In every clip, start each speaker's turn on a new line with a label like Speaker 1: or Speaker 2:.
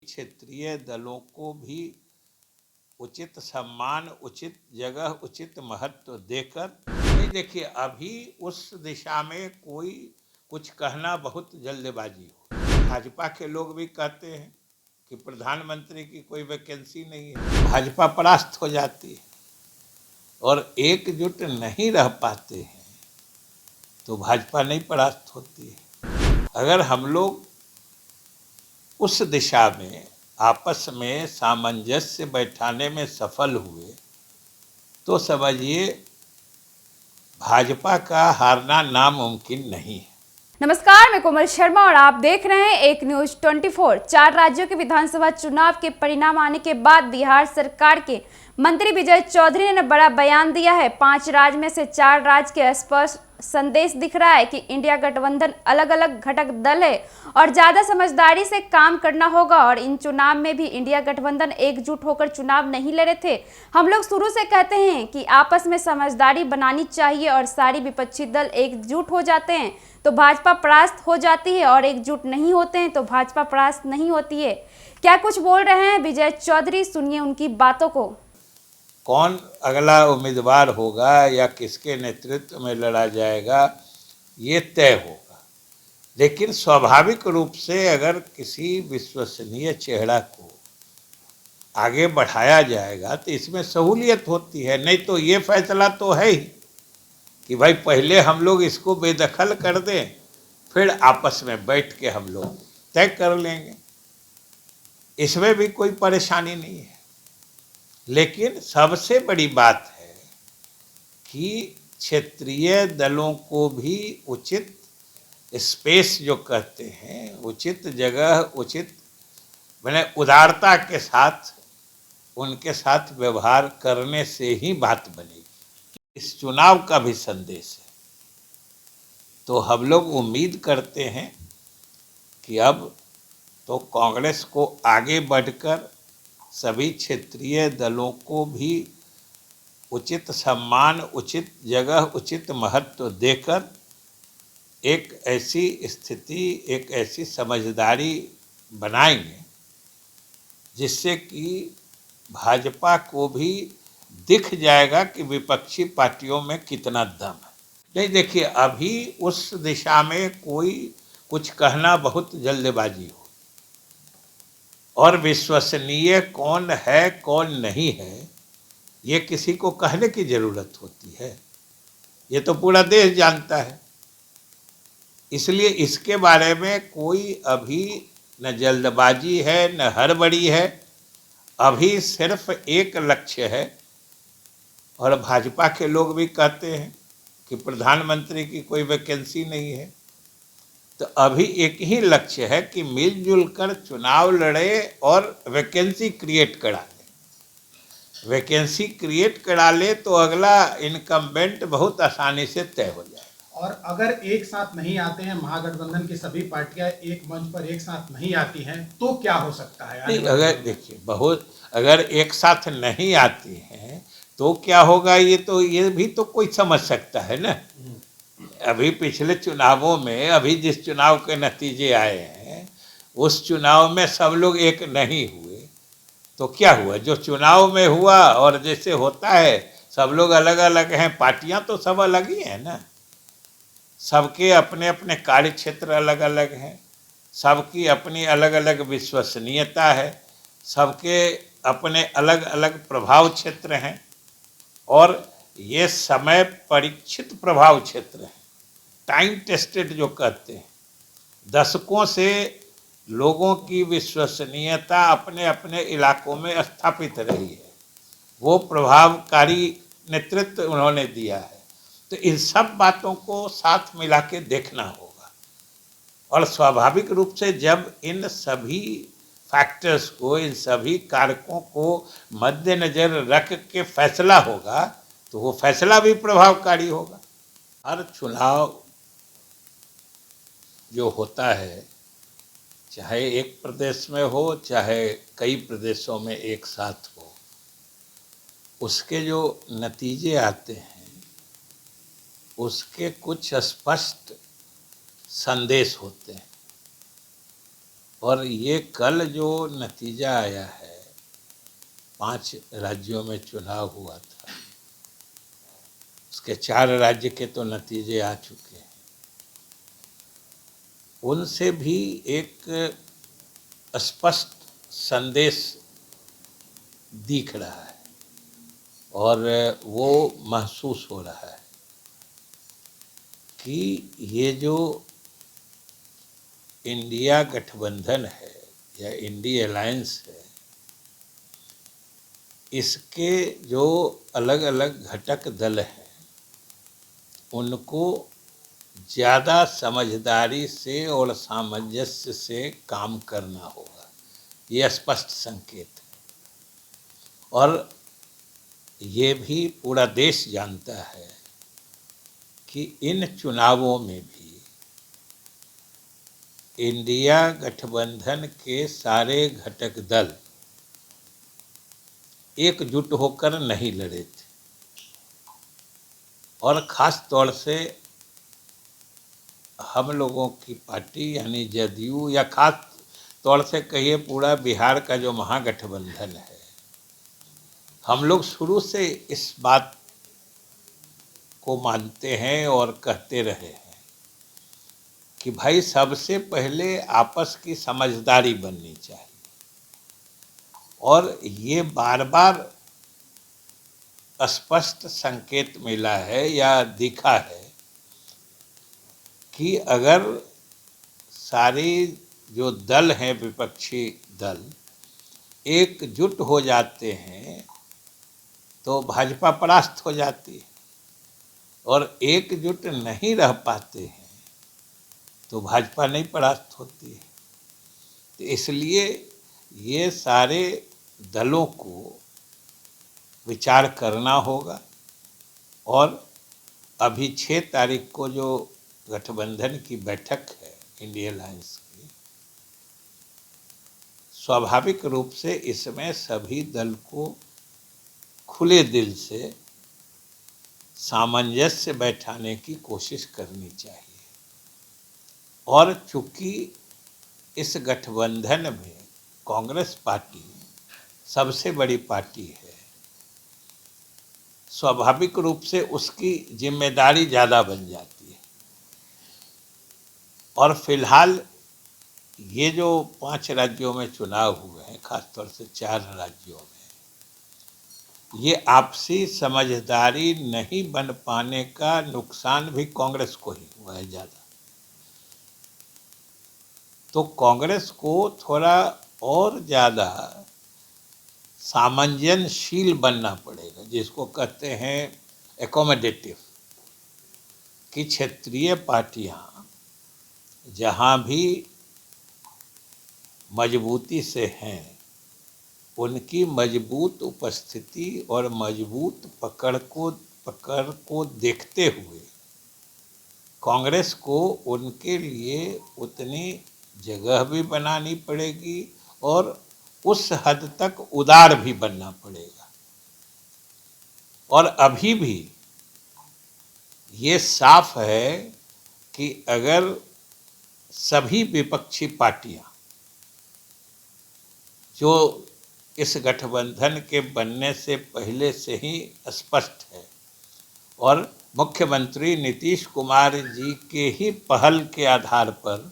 Speaker 1: क्षेत्रीय दलों को भी उचित सम्मान, उचित जगह, उचित महत्व देकर, नहीं देखिए अभी उस दिशा में कोई कुछ कहना बहुत जल्दबाजी हो। भाजपा के लोग भी कहते हैं कि प्रधानमंत्री की कोई वैकेंसी नहीं है, भाजपा परास्त हो जाती है और एकजुट नहीं रह पाते हैं तो भाजपा नहीं परास्त होती है। अगर हम लोग उस दिशा में आपस में सामंजस्य बैठाने में सफल हुए तो समझिए भाजपा का हारना नामुमकिन नहीं है।
Speaker 2: नमस्कार, मैं कोमल शर्मा और आप देख रहे हैं एक न्यूज 24। 4 राज्यों के विधानसभा चुनाव के परिणाम आने के बाद बिहार सरकार के मंत्री विजय चौधरी ने बड़ा बयान दिया है। 5 राज्य में से 4 राज्य के स्पष्ट संदेश दिख रहा है कि इंडिया गठबंधन अलग अलग घटक दल है और ज्यादा समझदारी से काम करना होगा। और इन चुनाव में भी इंडिया गठबंधन एकजुट होकर चुनाव नहीं लड़े थे। हम लोग शुरू से कहते हैं कि आपस में समझदारी बनानी चाहिए और सारी विपक्षी दल एकजुट हो जाते हैं तो भाजपा परास्त हो जाती है और एकजुट नहीं होते हैं तो भाजपा परास्त नहीं होती है। क्या कुछ बोल रहे हैं विजय चौधरी, सुनिए उनकी बातों को।
Speaker 1: कौन अगला उम्मीदवार होगा या किसके नेतृत्व में लड़ा जाएगा ये तय होगा, लेकिन स्वाभाविक रूप से अगर किसी विश्वसनीय चेहरा को आगे बढ़ाया जाएगा तो इसमें सहूलियत होती है। नहीं तो ये फैसला तो है ही कि भाई पहले हम लोग इसको बेदखल कर दें, फिर आपस में बैठ के हम लोग तय कर लेंगे, इसमें भी कोई परेशानी नहीं है। लेकिन सबसे बड़ी बात है कि क्षेत्रीय दलों को भी उचित स्पेस जो कहते हैं, उचित जगह, उचित मैंने उदारता के साथ उनके साथ व्यवहार करने से ही बात बनेगी। इस चुनाव का भी संदेश है। तो हम लोग उम्मीद करते हैं कि अब तो कांग्रेस को आगे बढ़कर सभी क्षेत्रीय दलों को भी उचित सम्मान, उचित जगह, उचित महत्व देकर एक ऐसी स्थिति, एक ऐसी समझदारी बनाएंगे जिससे कि भाजपा को भी दिख जाएगा कि विपक्षी पार्टियों में कितना दम है। नहीं देखिए अभी उस दिशा में कोई कुछ कहना बहुत जल्दबाजी हो और विश्वसनीय कौन है कौन नहीं है ये किसी को कहने की जरूरत होती है, ये तो पूरा देश जानता है। इसलिए इसके बारे में कोई अभी न जल्दबाजी है न हड़बड़ी है। अभी सिर्फ एक लक्ष्य है और भाजपा के लोग भी कहते हैं कि प्रधानमंत्री की कोई वैकेंसी नहीं है, तो अभी एक ही लक्ष्य है कि मिलजुल कर चुनाव लड़े और वैकेंसी क्रिएट करा ले। वैकेंसी क्रिएट करा ले तो अगला इनकम्बेंट बहुत आसानी से तय हो जाए।
Speaker 3: और अगर एक साथ नहीं आते हैं, महागठबंधन की सभी पार्टियां एक मंच पर एक साथ नहीं आती हैं तो क्या हो सकता है?
Speaker 1: नहीं, अगर देखिए अगर एक साथ नहीं आती हैं तो क्या होगा ये भी तो कोई समझ सकता है ना। अभी पिछले चुनावों में अभी जिस चुनाव के नतीजे आए हैं उस चुनाव में सब लोग एक नहीं हुए तो क्या हुआ? जो चुनाव में हुआ और जैसे होता है सब लोग अलग अलग हैं, पार्टियां तो सब अलग ही हैं ना, सबके अपने अपने कार्य क्षेत्र अलग अलग हैं, सबकी अपनी अलग अलग विश्वसनीयता है, सबके अपने अलग अलग प्रभाव क्षेत्र हैं और ये समय परीक्षित प्रभाव क्षेत्र है, टाइम टेस्टेड जो कहते हैं। दशकों से लोगों की विश्वसनीयता अपने अपने इलाकों में स्थापित रही है, वो प्रभावकारी नेतृत्व उन्होंने दिया है। तो इन सब बातों को साथ मिला के देखना होगा और स्वाभाविक रूप से जब इन सभी फैक्टर्स को, इन सभी कारकों को मद्देनजर रख के फैसला होगा तो वो फैसला भी प्रभावकारी होगा। हर चुनाव जो होता है, चाहे एक प्रदेश में हो चाहे कई प्रदेशों में एक साथ हो, उसके जो नतीजे आते हैं उसके कुछ स्पष्ट संदेश होते हैं। और ये कल जो नतीजा आया है, 5 राज्यों में चुनाव हुआ था, उसके 4 राज्य के तो नतीजे आ चुके हैं, उनसे भी एक स्पष्ट संदेश दिख रहा है और वो महसूस हो रहा है कि ये जो इंडिया गठबंधन है या इंडिया अलायंस है, इसके जो अलग अलग घटक दल हैं उनको ज़्यादा समझदारी से और सामंजस्य से काम करना होगा, ये स्पष्ट संकेत है। और ये भी पूरा देश जानता है कि इन चुनावों में भी इंडिया गठबंधन के सारे घटक दल एकजुट होकर नहीं लड़े थे और ख़ास तौर से हम लोगों की पार्टी यानी जदयू या ख़ास तौर से कहिए पूरा बिहार का जो महागठबंधन है, हम लोग शुरू से इस बात को मानते हैं और कहते रहे हैं कि भाई सबसे पहले आपस की समझदारी बननी चाहिए। और ये बार बार स्पष्ट संकेत मिला है या दिखा है कि अगर सारी जो दल हैं, विपक्षी दल एकजुट हो जाते हैं तो भाजपा परास्त हो जाती है, और एकजुट नहीं रह पाते हैं तो भाजपा नहीं परास्त होती है। तो इसलिए ये सारे दलों को विचार करना होगा और अभी 6 तारीख को जो गठबंधन की बैठक है इंडिया अलायंस की, स्वाभाविक रूप से इसमें सभी दल को खुले दिल से सामंजस्य बैठाने की कोशिश करनी चाहिए। और चूँकि इस गठबंधन में कांग्रेस पार्टी सबसे बड़ी पार्टी है, स्वाभाविक रूप से उसकी जिम्मेदारी ज़्यादा बन जाती है। और फिलहाल ये जो 5 राज्यों में चुनाव हुए हैं, खासतौर से 4 राज्यों में, ये आपसी समझदारी नहीं बन पाने का नुकसान भी कांग्रेस को ही हुआ है ज़्यादा। तो कांग्रेस को थोड़ा और ज़्यादा सामंजनशील बनना पड़ेगा, जिसको कहते हैं एकोमोडेटिव, कि क्षेत्रीय पार्टियां जहां भी मजबूती से हैं, उनकी मजबूत उपस्थिति और मजबूत पकड़ को देखते हुए कांग्रेस को उनके लिए उतनी जगह भी बनानी पड़ेगी और उस हद तक उदार भी बनना पड़ेगा। और अभी भी ये साफ है कि अगर सभी विपक्षी पार्टियां जो इस गठबंधन के बनने से पहले से ही स्पष्ट है और मुख्यमंत्री नीतीश कुमार जी के ही पहल के आधार पर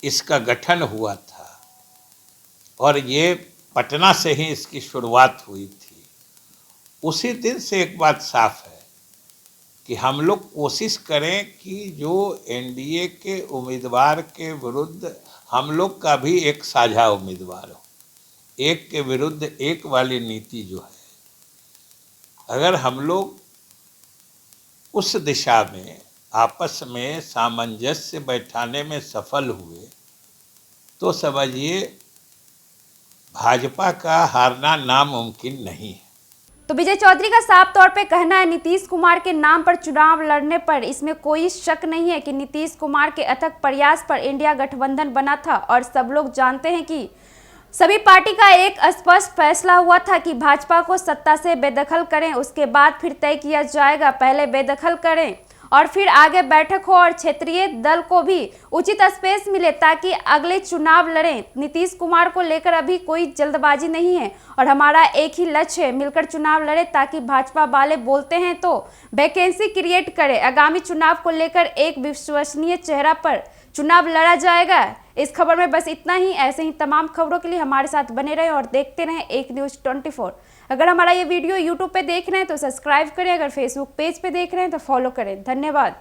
Speaker 1: इसका गठन हुआ था और ये पटना से ही इसकी शुरुआत हुई थी, उसी दिन से एक बात साफ है कि हम लोग कोशिश करें कि जो एनडीए के उम्मीदवार के विरुद्ध हम लोग का भी एक साझा उम्मीदवार हो, एक के विरुद्ध एक वाली नीति जो है, अगर हम लोग उस दिशा में आपस में सामंजस्य बैठाने में सफल हुए तो समझिए भाजपा का हारना नामुमकिन नहीं है।
Speaker 2: तो विजय चौधरी का साफ तौर पे कहना है नीतीश कुमार के नाम पर चुनाव लड़ने पर इसमें कोई शक नहीं है कि नीतीश कुमार के अथक प्रयास पर इंडिया गठबंधन बना था और सब लोग जानते हैं कि सभी पार्टी का एक स्पष्ट फैसला हुआ था कि भाजपा को सत्ता से बेदखल करें, उसके बाद फिर तय किया जाएगा, पहले बेदखल करें और फिर आगे बैठक हो और क्षेत्रीय दल को भी उचित स्पेस मिले ताकि अगले चुनाव लड़ें। नीतीश कुमार को लेकर अभी कोई जल्दबाजी नहीं है और हमारा एक ही लक्ष्य है, मिलकर चुनाव लड़े ताकि भाजपा वाले बोलते हैं तो वैकेंसी क्रिएट करे। आगामी चुनाव को लेकर एक विश्वसनीय चेहरा पर चुनाव लड़ा जाएगा। इस खबर में बस इतना ही। ऐसे ही तमाम खबरों के लिए हमारे साथ बने रहें और देखते रहें एक न्यूज़ 24। अगर हमारा ये वीडियो यूट्यूब पे देख रहे हैं तो सब्सक्राइब करें, अगर फेसबुक पेज पे देख रहे हैं तो फॉलो करें। धन्यवाद।